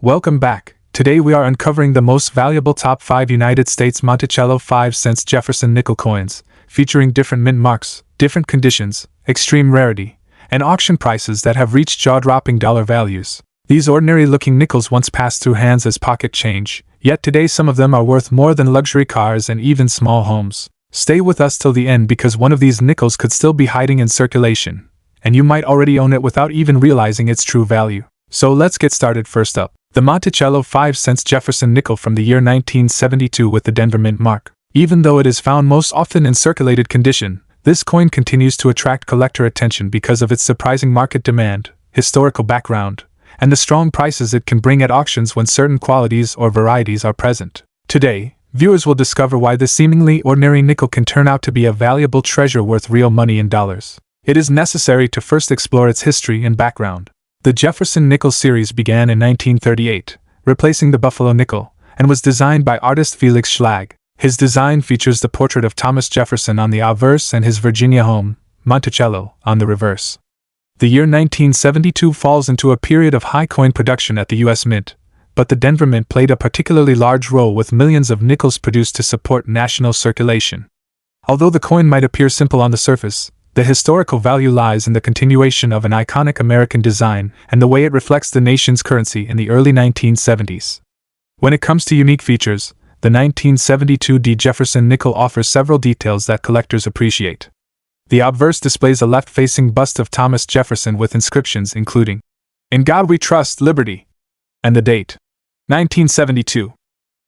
Welcome back. Today we are uncovering the most valuable top 5 United States Monticello 5-cent Jefferson nickel coins, featuring different mint marks, different conditions, extreme rarity, and auction prices that have reached jaw-dropping dollar values. These ordinary-looking nickels once passed through hands as pocket change, yet today some of them are worth more than luxury cars and even small homes. Stay with us till the end because one of these nickels could still be hiding in circulation, and you might already own it without even realizing its true value. So let's get started. First up, the Monticello 5-cent Jefferson nickel from the year 1972 with the Denver mint mark. Even though it is found most often in circulated condition, this coin continues to attract collector attention because of its surprising market demand, historical background, and the strong prices it can bring at auctions when certain qualities or varieties are present. Today, viewers will discover why this seemingly ordinary nickel can turn out to be a valuable treasure worth real money in dollars. It is necessary to first explore its history and background. The Jefferson nickel series began in 1938, replacing the Buffalo nickel, and was designed by artist Felix Schlag. His design features the portrait of Thomas Jefferson on the obverse and his Virginia home, Monticello, on the reverse. The year 1972 falls into a period of high coin production at the U.S. Mint, but the Denver Mint played a particularly large role with millions of nickels produced to support national circulation. Although the coin might appear simple on the surface, the historical value lies in the continuation of an iconic American design and the way it reflects the nation's currency in the early 1970s. When it comes to unique features, the 1972 D Jefferson nickel offers several details that collectors appreciate. The obverse displays a left-facing bust of Thomas Jefferson with inscriptions including, "In God We Trust, Liberty," and the date, 1972.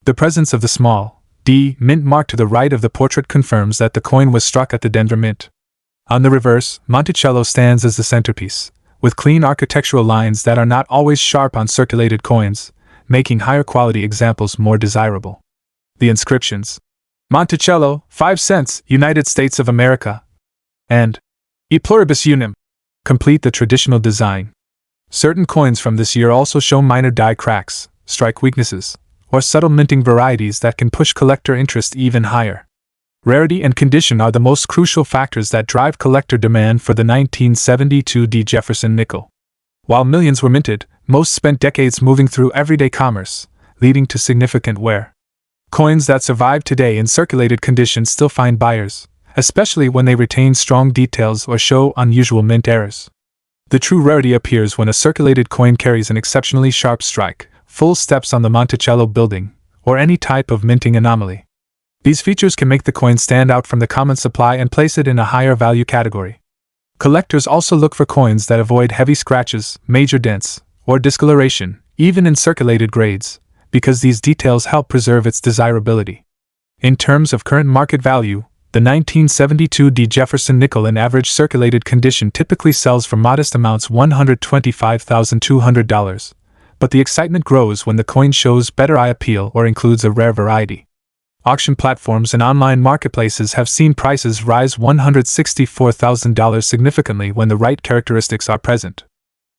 The presence of the small D mint mark to the right of the portrait confirms that the coin was struck at the Denver Mint. On the reverse, Monticello stands as the centerpiece, with clean architectural lines that are not always sharp on circulated coins, making higher quality examples more desirable. The inscriptions, "Monticello, 5 cents, United States of America," and "E pluribus unum," complete the traditional design. Certain coins from this year also show minor die cracks, strike weaknesses, or subtle minting varieties that can push collector interest even higher. Rarity and condition are the most crucial factors that drive collector demand for the 1972 D Jefferson nickel. While millions were minted, most spent decades moving through everyday commerce, leading to significant wear. Coins that survive today in circulated condition still find buyers, especially when they retain strong details or show unusual mint errors. The true rarity appears when a circulated coin carries an exceptionally sharp strike, full steps on the Monticello building, or any type of minting anomaly. These features can make the coin stand out from the common supply and place it in a higher value category. Collectors also look for coins that avoid heavy scratches, major dents, or discoloration, even in circulated grades, because these details help preserve its desirability. In terms of current market value, the 1972 D Jefferson nickel in average circulated condition typically sells for modest amounts $125,200, but the excitement grows when the coin shows better eye appeal or includes a rare variety. Auction platforms and online marketplaces have seen prices rise $164,000 significantly when the right characteristics are present.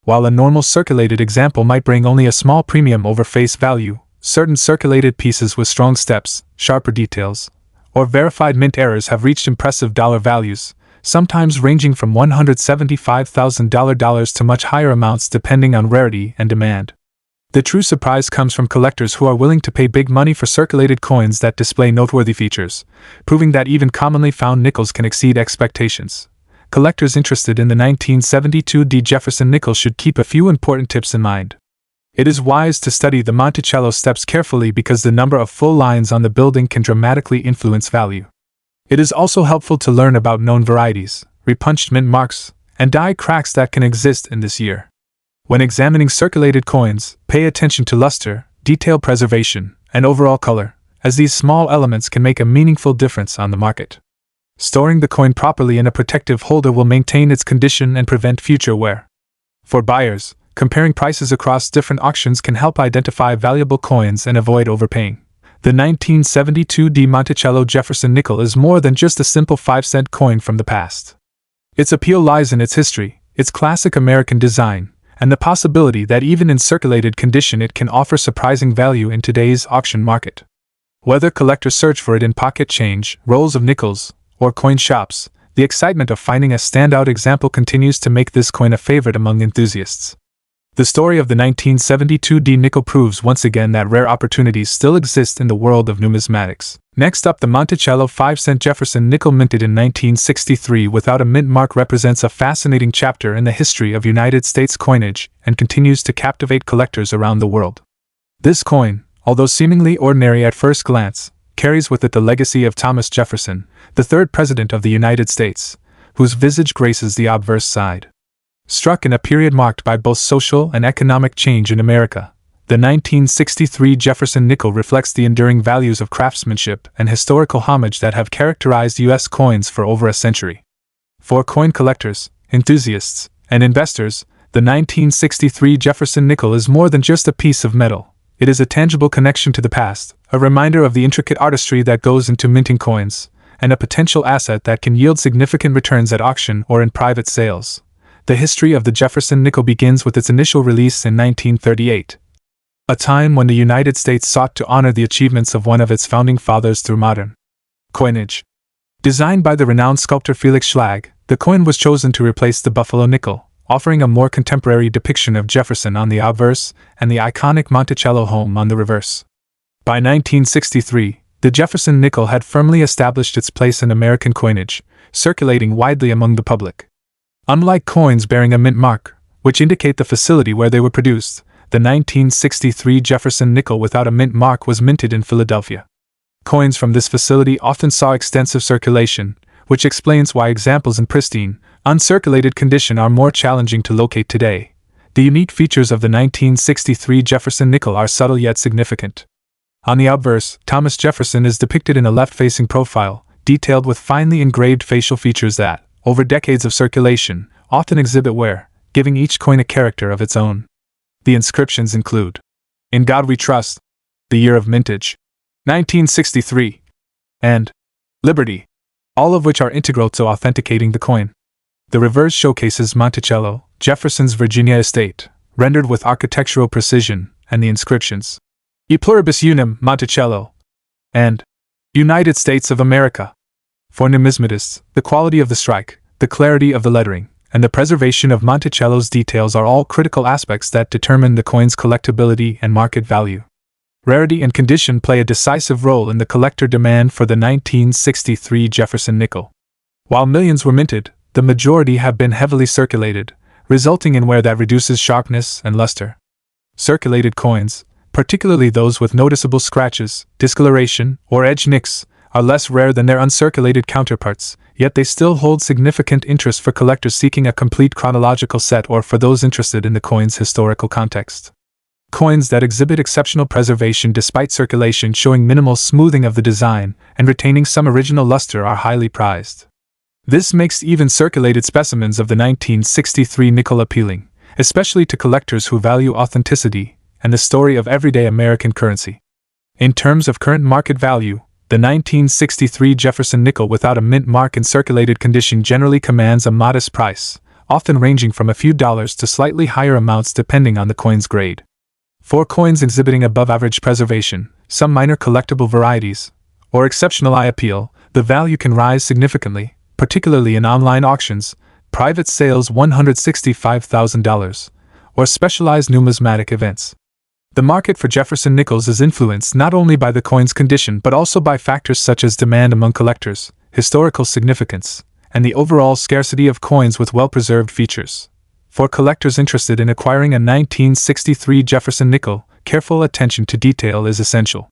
While a normal circulated example might bring only a small premium over face value, certain circulated pieces with strong steps, sharper details, or verified mint errors have reached impressive dollar values, sometimes ranging from $175,000 to much higher amounts depending on rarity and demand. The true surprise comes from collectors who are willing to pay big money for circulated coins that display noteworthy features, proving that even commonly found nickels can exceed expectations. Collectors interested in the 1972 D Jefferson nickel should keep a few important tips in mind. It is wise to study the Monticello steps carefully because the number of full lines on the building can dramatically influence value. It is also helpful to learn about known varieties, repunched mint marks, and die cracks that can exist in this year. When examining circulated coins, pay attention to luster, detail preservation, and overall color, as these small elements can make a meaningful difference on the market. Storing the coin properly in a protective holder will maintain its condition and prevent future wear. For buyers, comparing prices across different auctions can help identify valuable coins and avoid overpaying. The 1972 D Monticello Jefferson nickel is more than just a simple 5-cent coin from the past. Its appeal lies in its history, its classic American design, and the possibility that even in circulated condition it can offer surprising value in today's auction market. Whether collectors search for it in pocket change, rolls of nickels, or coin shops, the excitement of finding a standout example continues to make this coin a favorite among enthusiasts. The story of the 1972 D nickel proves once again that rare opportunities still exist in the world of numismatics. Next up, the Monticello 5-cent Jefferson nickel minted in 1963 without a mint mark represents a fascinating chapter in the history of United States coinage and continues to captivate collectors around the world. This coin, although seemingly ordinary at first glance, carries with it the legacy of Thomas Jefferson, the third President of the United States, whose visage graces the obverse side. Struck in a period marked by both social and economic change in America, the 1963 Jefferson nickel reflects the enduring values of craftsmanship and historical homage that have characterized U.S. coins for over a century. For coin collectors, enthusiasts, and investors, the 1963 Jefferson nickel is more than just a piece of metal. It is a tangible connection to the past, a reminder of the intricate artistry that goes into minting coins, and a potential asset that can yield significant returns at auction or in private sales. The history of the Jefferson nickel begins with its initial release in 1938, a time when the United States sought to honor the achievements of one of its founding fathers through modern coinage. Designed by the renowned sculptor Felix Schlag, the coin was chosen to replace the Buffalo nickel, offering a more contemporary depiction of Jefferson on the obverse and the iconic Monticello home on the reverse. By 1963, the Jefferson nickel had firmly established its place in American coinage, circulating widely among the public. Unlike coins bearing a mint mark, which indicate the facility where they were produced, the 1963 Jefferson nickel without a mint mark was minted in Philadelphia. Coins from this facility often saw extensive circulation, which explains why examples in pristine, uncirculated condition are more challenging to locate today. The unique features of the 1963 Jefferson nickel are subtle yet significant. On the obverse, Thomas Jefferson is depicted in a left-facing profile, detailed with finely engraved facial features that, over decades of circulation, often exhibit wear, giving each coin a character of its own. The inscriptions include, "In God We Trust," "The Year of Mintage," 1963, and "Liberty," all of which are integral to authenticating the coin. The reverse showcases Monticello, Jefferson's Virginia estate, rendered with architectural precision, and the inscriptions, "E Pluribus Unum Monticello," and "United States of America." For numismatists, the quality of the strike, the clarity of the lettering, and the preservation of Monticello's details are all critical aspects that determine the coin's collectability and market value. Rarity and condition play a decisive role in the collector demand for the 1963 Jefferson nickel. While millions were minted, the majority have been heavily circulated, resulting in wear that reduces sharpness and luster. Circulated coins, particularly those with noticeable scratches, discoloration, or edge nicks, are less rare than their uncirculated counterparts, yet they still hold significant interest for collectors seeking a complete chronological set or for those interested in the coin's historical context. Coins that exhibit exceptional preservation despite circulation, showing minimal smoothing of the design and retaining some original luster, are highly prized. This makes even circulated specimens of the 1963 nickel appealing, especially to collectors who value authenticity and the story of everyday American currency. In terms of current market value, the 1963 Jefferson nickel without a mint mark in circulated condition generally commands a modest price, often ranging from a few dollars to slightly higher amounts depending on the coin's grade. For coins exhibiting above-average preservation, some minor collectible varieties, or exceptional eye appeal, the value can rise significantly, particularly in online auctions, private sales $165,000, or specialized numismatic events. The market for Jefferson nickels is influenced not only by the coin's condition but also by factors such as demand among collectors, historical significance, and the overall scarcity of coins with well-preserved features. For collectors interested in acquiring a 1963 Jefferson nickel, careful attention to detail is essential.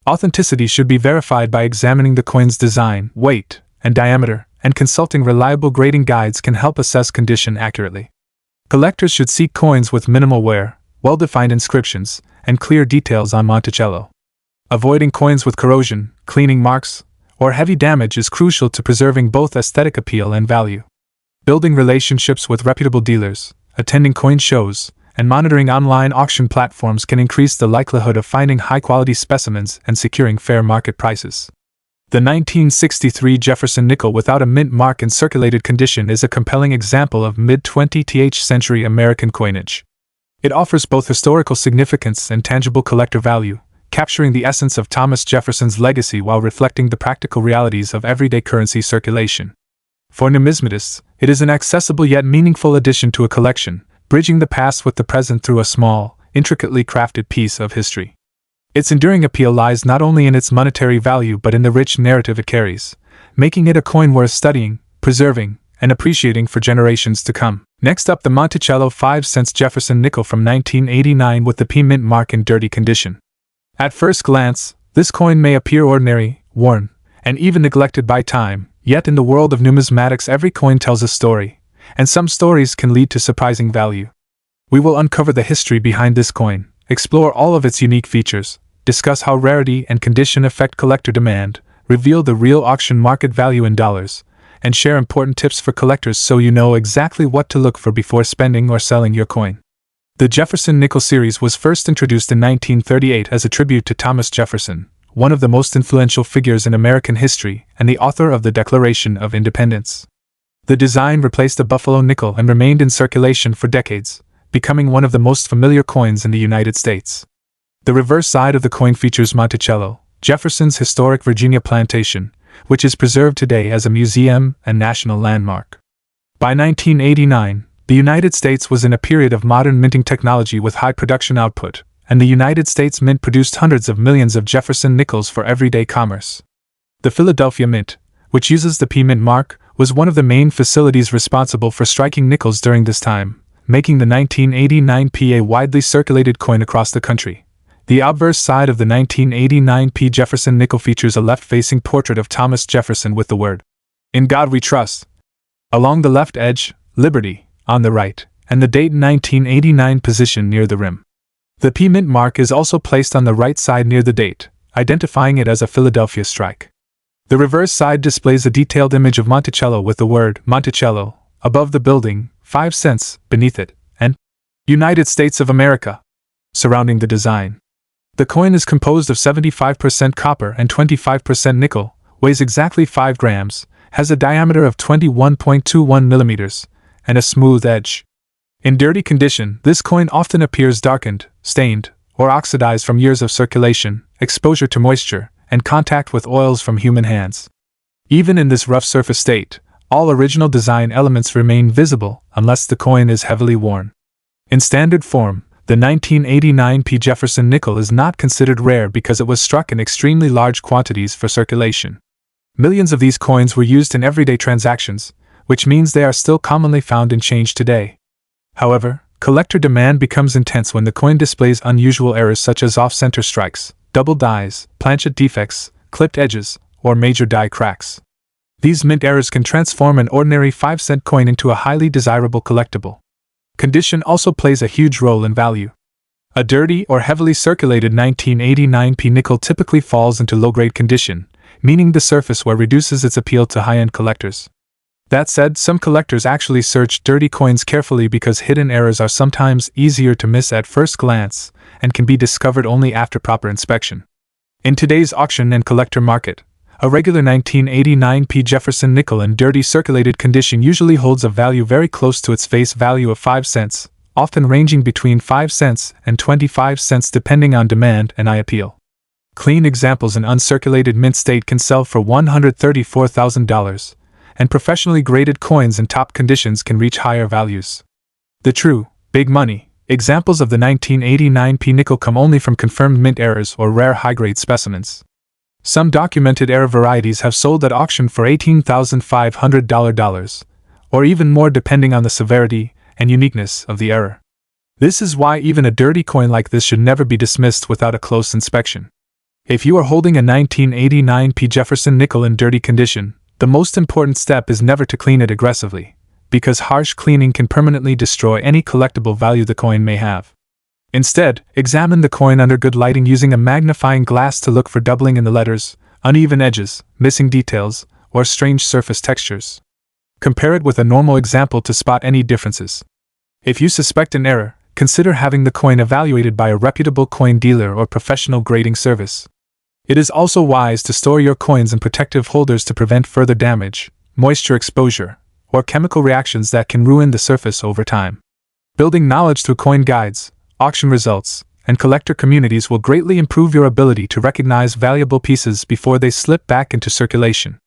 Authenticity should be verified by examining the coin's design, weight, and diameter, and consulting reliable grading guides can help assess condition accurately. Collectors should seek coins with minimal wear, well-defined inscriptions, and clear details on Monticello. Avoiding coins with corrosion, cleaning marks, or heavy damage is crucial to preserving both aesthetic appeal and value. Building relationships with reputable dealers, attending coin shows, and monitoring online auction platforms can increase the likelihood of finding high-quality specimens and securing fair market prices. The 1963 Jefferson nickel without a mint mark in circulated condition is a compelling example of mid-20th century American coinage. It offers both historical significance and tangible collector value, capturing the essence of Thomas Jefferson's legacy while reflecting the practical realities of everyday currency circulation. For numismatists, it is an accessible yet meaningful addition to a collection, bridging the past with the present through a small, intricately crafted piece of history. Its enduring appeal lies not only in its monetary value but in the rich narrative it carries, making it a coin worth studying, preserving, and appreciating for generations to come. Next up, the Monticello 5-cent Jefferson nickel from 1989 with the P mint mark in dirty condition. At first glance, this coin may appear ordinary, worn, and even neglected by time, yet in the world of numismatics every coin tells a story, and some stories can lead to surprising value. We will uncover the history behind this coin, explore all of its unique features, discuss how rarity and condition affect collector demand, reveal the real auction market value in dollars, and share important tips for collectors so you know exactly what to look for before spending or selling your coin. The Jefferson nickel series was first introduced in 1938 as a tribute to Thomas Jefferson, one of the most influential figures in American history and the author of the Declaration of Independence. The design replaced the buffalo nickel and remained in circulation for decades, becoming one of the most familiar coins in the United States. The reverse side of the coin features Monticello, Jefferson's historic Virginia plantation, which is preserved today as a museum and national landmark. By 1989, the United States was in a period of modern minting technology with high production output, and the United States Mint produced hundreds of millions of Jefferson nickels for everyday commerce. The Philadelphia Mint, which uses the P mint mark, was one of the main facilities responsible for striking nickels during this time, making the 1989 P a widely circulated coin across the country. The obverse side of the 1989 P Jefferson nickel features a left-facing portrait of Thomas Jefferson with the word, "In God We Trust," along the left edge, "Liberty," on the right, and the date 1989 position near the rim. The P mint mark is also placed on the right side near the date, identifying it as a Philadelphia strike. The reverse side displays a detailed image of Monticello with the word Monticello above the building, 5 cents beneath it, and United States of America surrounding the design. The coin is composed of 75% copper and 25% nickel, weighs exactly 5 grams, has a diameter of 21.21 millimeters, and a smooth edge. In dirty condition, this coin often appears darkened, stained, or oxidized from years of circulation, exposure to moisture, and contact with oils from human hands. Even in this rough surface state, all original design elements remain visible unless the coin is heavily worn. In standard form, the 1989 P Jefferson nickel is not considered rare because it was struck in extremely large quantities for circulation. Millions of these coins were used in everyday transactions, which means they are still commonly found in change today. However, collector demand becomes intense when the coin displays unusual errors such as off-center strikes, double dies, planchet defects, clipped edges, or major die cracks. These mint errors can transform an ordinary 5-cent coin into a highly desirable collectible. Condition also plays a huge role in value. A dirty or heavily circulated 1989 P nickel typically falls into low-grade condition, meaning the surface wear reduces its appeal to high-end collectors. That said, some collectors actually search dirty coins carefully because hidden errors are sometimes easier to miss at first glance and can be discovered only after proper inspection. In today's auction and collector market, a regular 1989 P Jefferson nickel in dirty circulated condition usually holds a value very close to its face value of 5 cents, often ranging between 5 cents and 25 cents depending on demand and eye appeal. Clean examples in uncirculated mint state can sell for $134,000, and professionally graded coins in top conditions can reach higher values. The true, big money examples of the 1989 P nickel come only from confirmed mint errors or rare high-grade specimens. Some documented error varieties have sold at auction for $18,500, or even more depending on the severity and uniqueness of the error. This is why even a dirty coin like this should never be dismissed without a close inspection. If you are holding a 1989 P Jefferson nickel in dirty condition, the most important step is never to clean it aggressively, because harsh cleaning can permanently destroy any collectible value the coin may have. Instead, examine the coin under good lighting using a magnifying glass to look for doubling in the letters, uneven edges, missing details, or strange surface textures. Compare it with a normal example to spot any differences. If you suspect an error, consider having the coin evaluated by a reputable coin dealer or professional grading service. It is also wise to store your coins in protective holders to prevent further damage, moisture exposure, or chemical reactions that can ruin the surface over time. Building knowledge through coin guides, auction results, and collector communities will greatly improve your ability to recognize valuable pieces before they slip back into circulation.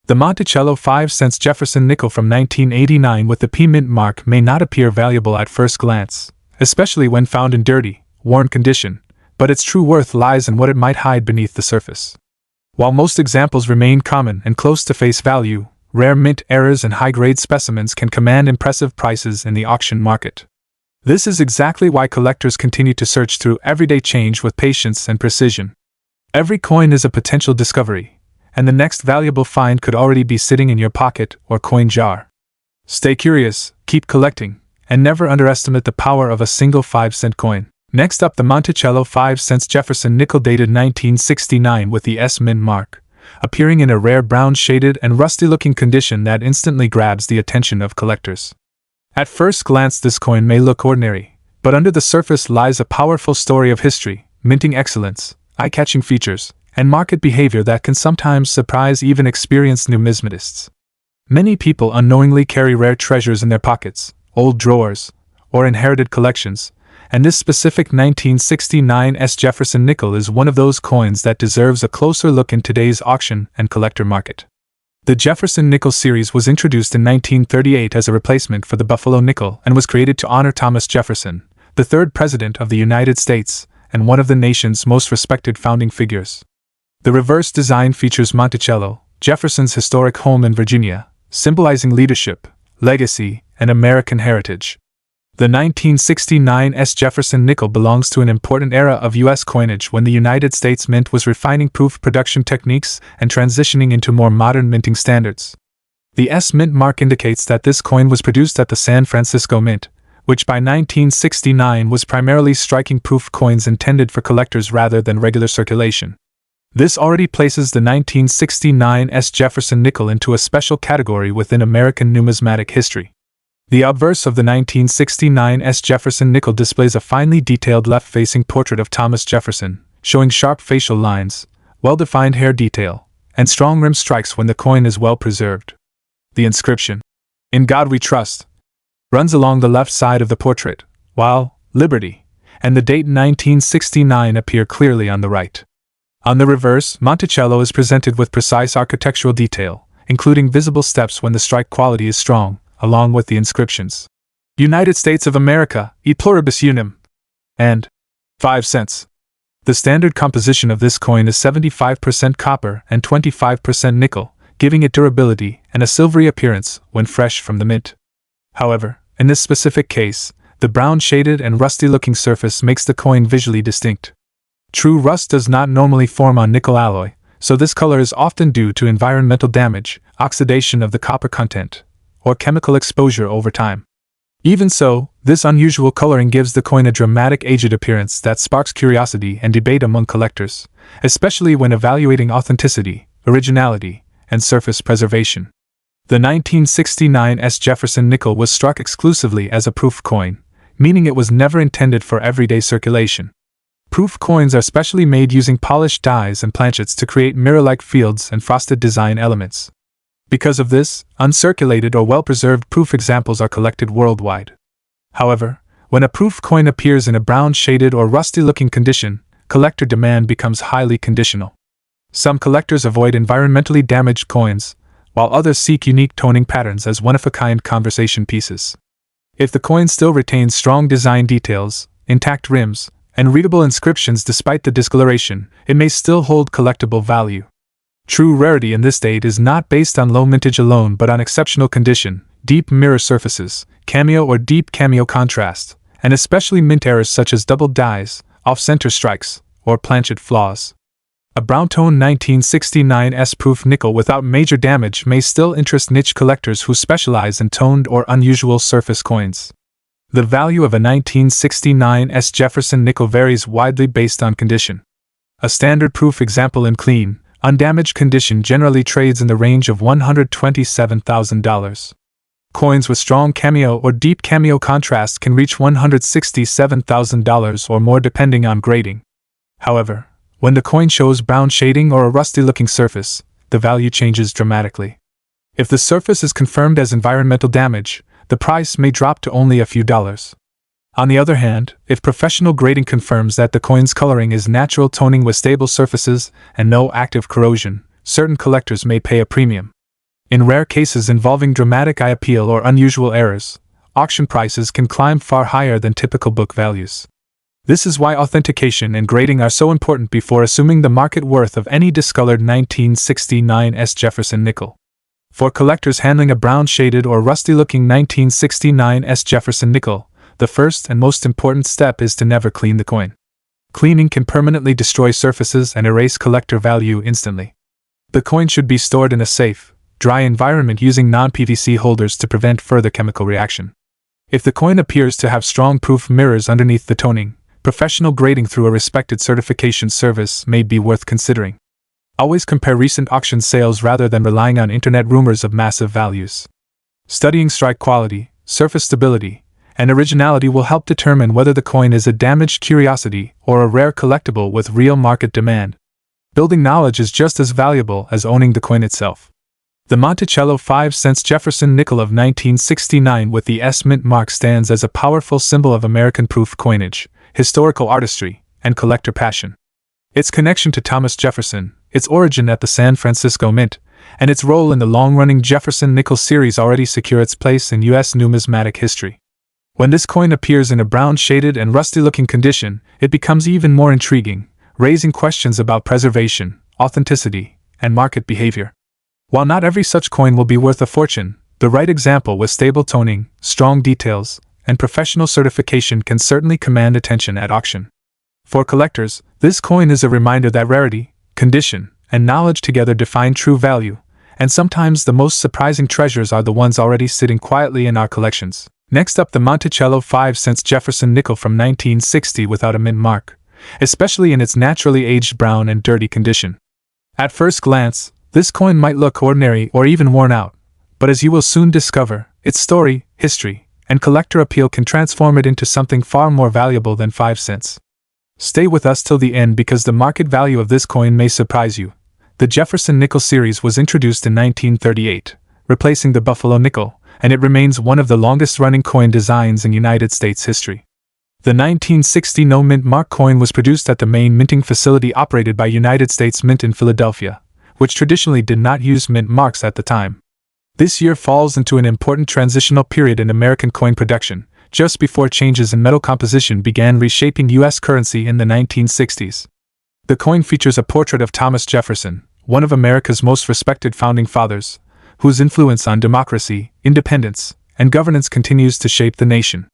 The Monticello 5 cents Jefferson nickel from 1989 with the P mint mark may not appear valuable at first glance, especially when found in dirty, worn condition, but its true worth lies in what it might hide beneath the surface. While most examples remain common and close to face value, rare mint errors and high-grade specimens can command impressive prices in the auction market. This is exactly why collectors continue to search through everyday change with patience and precision. Every coin is a potential discovery, and the next valuable find could already be sitting in your pocket or coin jar. Stay curious, keep collecting, and never underestimate the power of a single 5-cent coin. Next up, the Monticello 5 cents Jefferson nickel dated 1969 with the S mint mark, appearing in a rare brown shaded and rusty-looking condition that instantly grabs the attention of collectors. At first glance, this coin may look ordinary, but under the surface lies a powerful story of history, minting excellence, eye-catching features, and market behavior that can sometimes surprise even experienced numismatists. Many people unknowingly carry rare treasures in their pockets, old drawers, or inherited collections, and this specific 1969 S Jefferson nickel is one of those coins that deserves a closer look in today's auction and collector market. The Jefferson nickel series was introduced in 1938 as a replacement for the Buffalo nickel and was created to honor Thomas Jefferson, the third president of the United States and one of the nation's most respected founding figures. The reverse design features Monticello, Jefferson's historic home in Virginia, symbolizing leadership, legacy, and American heritage. The 1969 S Jefferson nickel belongs to an important era of U.S. coinage when the United States Mint was refining proof production techniques and transitioning into more modern minting standards. The S mint mark indicates that this coin was produced at the San Francisco Mint, which by 1969 was primarily striking proof coins intended for collectors rather than regular circulation. This already places the 1969 S Jefferson nickel into a special category within American numismatic history. The obverse of the 1969 S Jefferson nickel displays a finely detailed left-facing portrait of Thomas Jefferson, showing sharp facial lines, well-defined hair detail, and strong rim strikes when the coin is well preserved. The inscription, "In God We Trust," runs along the left side of the portrait, while "Liberty" and the date 1969 appear clearly on the right. On the reverse, Monticello is presented with precise architectural detail, including visible steps when the strike quality is strong, along with the inscriptions, "United States of America, e pluribus unum," and 5 cents. The standard composition of this coin is 75% copper and 25% nickel, giving it durability and a silvery appearance when fresh from the mint. However, in this specific case, the brown shaded and rusty-looking surface makes the coin visually distinct. True rust does not normally form on nickel alloy, so this color is often due to environmental damage, oxidation of the copper content, or chemical exposure over time. Even so, this unusual coloring gives the coin a dramatic aged appearance that sparks curiosity and debate among collectors, especially when evaluating authenticity, originality, and surface preservation. The 1969 S Jefferson nickel was struck exclusively as a proof coin, meaning it was never intended for everyday circulation. Proof coins are specially made using polished dies and planchets to create mirror-like fields and frosted design elements. Because of this, uncirculated or well-preserved proof examples are collected worldwide. However, when a proof coin appears in a brown-shaded or rusty-looking condition, collector demand becomes highly conditional. Some collectors avoid environmentally damaged coins, while others seek unique toning patterns as one-of-a-kind conversation pieces. If the coin still retains strong design details, intact rims, and readable inscriptions despite the discoloration, it may still hold collectible value. True rarity in this date is not based on low mintage alone but on exceptional condition, deep mirror surfaces, cameo or deep cameo contrast, and especially mint errors such as double dies, off-center strikes, or planchet flaws. A brown-tone 1969 S-proof nickel without major damage may still interest niche collectors who specialize in toned or unusual surface coins. The value of a 1969 S Jefferson nickel varies widely based on condition. A standard proof example in clean, undamaged condition generally trades in the range of $127,000. Coins with strong cameo or deep cameo contrast can reach $167,000 or more depending on grading. However, when the coin shows brown shading or a rusty-looking surface, the value changes dramatically. If the surface is confirmed as environmental damage, the price may drop to only a few dollars. On the other hand, if professional grading confirms that the coin's coloring is natural toning with stable surfaces and no active corrosion, certain collectors may pay a premium. In rare cases involving dramatic eye appeal or unusual errors, auction prices can climb far higher than typical book values. This is why authentication and grading are so important before assuming the market worth of any discolored 1969 Jefferson nickel. For collectors handling a brown-shaded or rusty-looking 1969 Jefferson nickel, the first and most important step is to never clean the coin. Cleaning can permanently destroy surfaces and erase collector value instantly. The coin should be stored in a safe, dry environment using non-PVC holders to prevent further chemical reaction. If the coin appears to have strong proof mirrors underneath the toning, professional grading through a respected certification service may be worth considering. Always compare recent auction sales rather than relying on internet rumors of massive values. Studying strike quality, surface stability, and originality will help determine whether the coin is a damaged curiosity or a rare collectible with real market demand. Building knowledge is just as valuable as owning the coin itself. The Monticello 5 cents Jefferson nickel of 1969 with the S mint mark stands as a powerful symbol of American proof coinage, historical artistry, and collector passion. Its connection to Thomas Jefferson, its origin at the San Francisco Mint, and its role in the long-running Jefferson nickel series already secure its place in U.S. numismatic history. When this coin appears in a brown-shaded and rusty-looking condition, it becomes even more intriguing, raising questions about preservation, authenticity, and market behavior. While not every such coin will be worth a fortune, the right example with stable toning, strong details, and professional certification can certainly command attention at auction. For collectors, this coin is a reminder that rarity, condition, and knowledge together define true value, and sometimes the most surprising treasures are the ones already sitting quietly in our collections. Next up, the Monticello 5 cents Jefferson nickel from 1960 without a mint mark, especially in its naturally aged brown and dirty condition. At first glance, this coin might look ordinary or even worn out, but as you will soon discover, its story, history, and collector appeal can transform it into something far more valuable than 5 cents. Stay with us till the end because the market value of this coin may surprise you. The Jefferson nickel series was introduced in 1938, replacing the Buffalo nickel, and it remains one of the longest-running coin designs in United States history. The 1960 no mint mark coin was produced at the main minting facility operated by United States Mint in Philadelphia, which traditionally did not use mint marks at the time. This year falls into an important transitional period in American coin production, just before changes in metal composition began reshaping U.S. currency in the 1960s. The coin features a portrait of Thomas Jefferson, one of America's most respected founding fathers, whose influence on democracy, independence, and governance continues to shape the nation.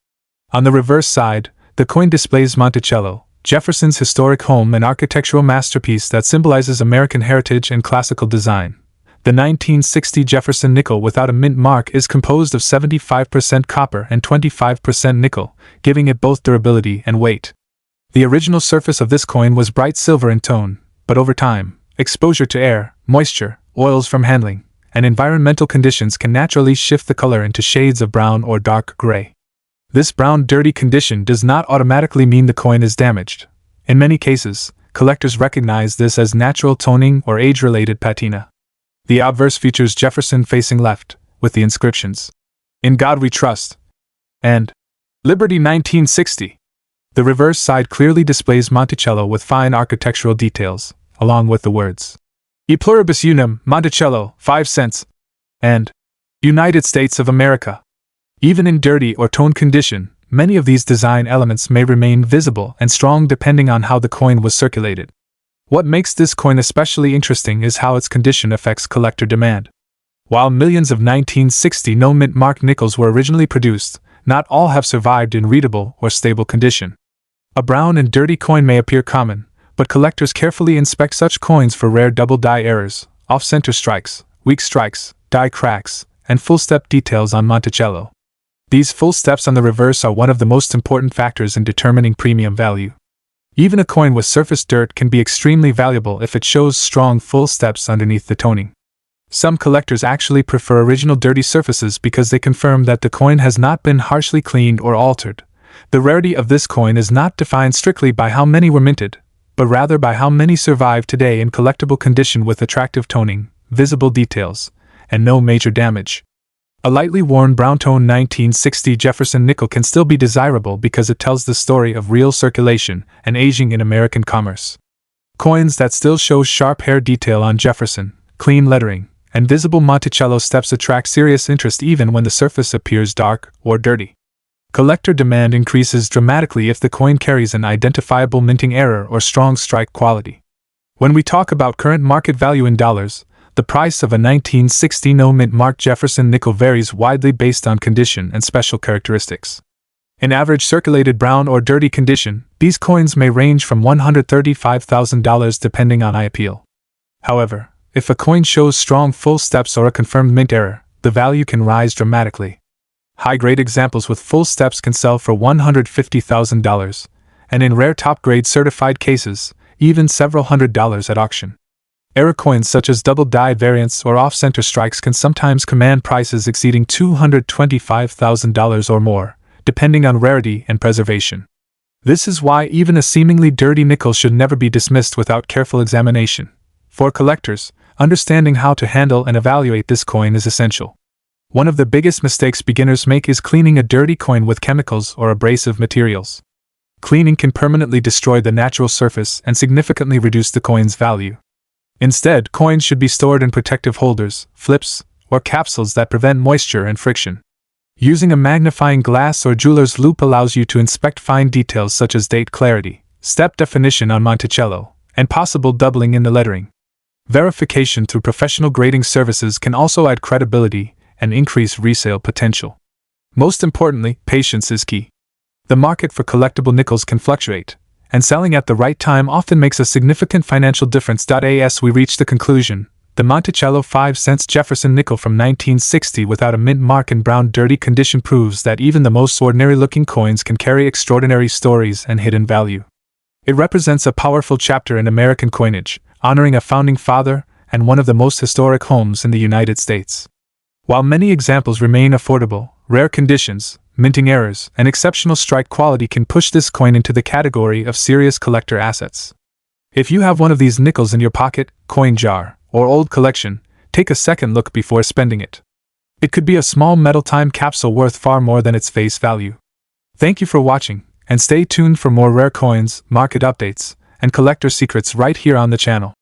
On the reverse side, the coin displays Monticello, Jefferson's historic home and architectural masterpiece that symbolizes American heritage and classical design. The 1960 Jefferson nickel without a mint mark is composed of 75% copper and 25% nickel, giving it both durability and weight. The original surface of this coin was bright silver in tone, but over time, exposure to air, moisture, oils from handling, and environmental conditions can naturally shift the color into shades of brown or dark gray. This brown dirty condition does not automatically mean the coin is damaged. In many cases, collectors recognize this as natural toning or age-related patina. The obverse features Jefferson facing left, with the inscriptions, "In God We Trust," and "Liberty 1960." The reverse side clearly displays Monticello with fine architectural details, along with the words, "E pluribus unum, Monticello, 5 cents," and "United States of America." Even in dirty or toned condition, many of these design elements may remain visible and strong depending on how the coin was circulated. What makes this coin especially interesting is how its condition affects collector demand. While millions of 1960 no mint mark nickels were originally produced, not all have survived in readable or stable condition. A brown and dirty coin may appear common, but collectors carefully inspect such coins for rare double die errors, off-center strikes, weak strikes, die cracks, and full-step details on Monticello. These full steps on the reverse are one of the most important factors in determining premium value. Even a coin with surface dirt can be extremely valuable if it shows strong full steps underneath the toning. Some collectors actually prefer original dirty surfaces because they confirm that the coin has not been harshly cleaned or altered. The rarity of this coin is not defined strictly by how many were minted, but rather by how many survive today in collectible condition with attractive toning, visible details, and no major damage. A lightly worn brown-tone 1960 Jefferson nickel can still be desirable because it tells the story of real circulation and aging in American commerce. Coins that still show sharp hair detail on Jefferson, clean lettering, and visible Monticello steps attract serious interest even when the surface appears dark or dirty. Collector demand increases dramatically if the coin carries an identifiable minting error or strong strike quality. When we talk about current market value in dollars, the price of a 1960 no-mint mark Jefferson nickel varies widely based on condition and special characteristics. In average circulated brown or dirty condition, these coins may range from $135,000 depending on eye appeal. However, if a coin shows strong full steps or a confirmed mint error, the value can rise dramatically. High-grade examples with full steps can sell for $150,000, and in rare top-grade certified cases, even several $100s at auction. Error coins such as double-dyed variants or off-center strikes can sometimes command prices exceeding $225,000 or more, depending on rarity and preservation. This is why even a seemingly dirty nickel should never be dismissed without careful examination. For collectors, understanding how to handle and evaluate this coin is essential. One of the biggest mistakes beginners make is cleaning a dirty coin with chemicals or abrasive materials. Cleaning can permanently destroy the natural surface and significantly reduce the coin's value. Instead, coins should be stored in protective holders, flips, or capsules that prevent moisture and friction. Using a magnifying glass or jeweler's loupe allows you to inspect fine details such as date clarity, step definition on Monticello, and possible doubling in the lettering. Verification through professional grading services can also add credibility and increase resale potential. Most importantly, patience is key. The market for collectible nickels can fluctuate, and selling at the right time often makes a significant financial difference. As we reach the conclusion, the Monticello 5 cents Jefferson nickel from 1960 without a mint mark in brown dirty condition proves that even the most ordinary-looking coins can carry extraordinary stories and hidden value. It represents a powerful chapter in American coinage, honoring a founding father and one of the most historic homes in the United States. While many examples remain affordable, rare conditions, minting errors, and exceptional strike quality can push this coin into the category of serious collector assets. If you have one of these nickels in your pocket, coin jar, or old collection, take a second look before spending it. It could be a small metal time capsule worth far more than its face value. Thank you for watching, and stay tuned for more rare coins, market updates, and collector secrets right here on the channel.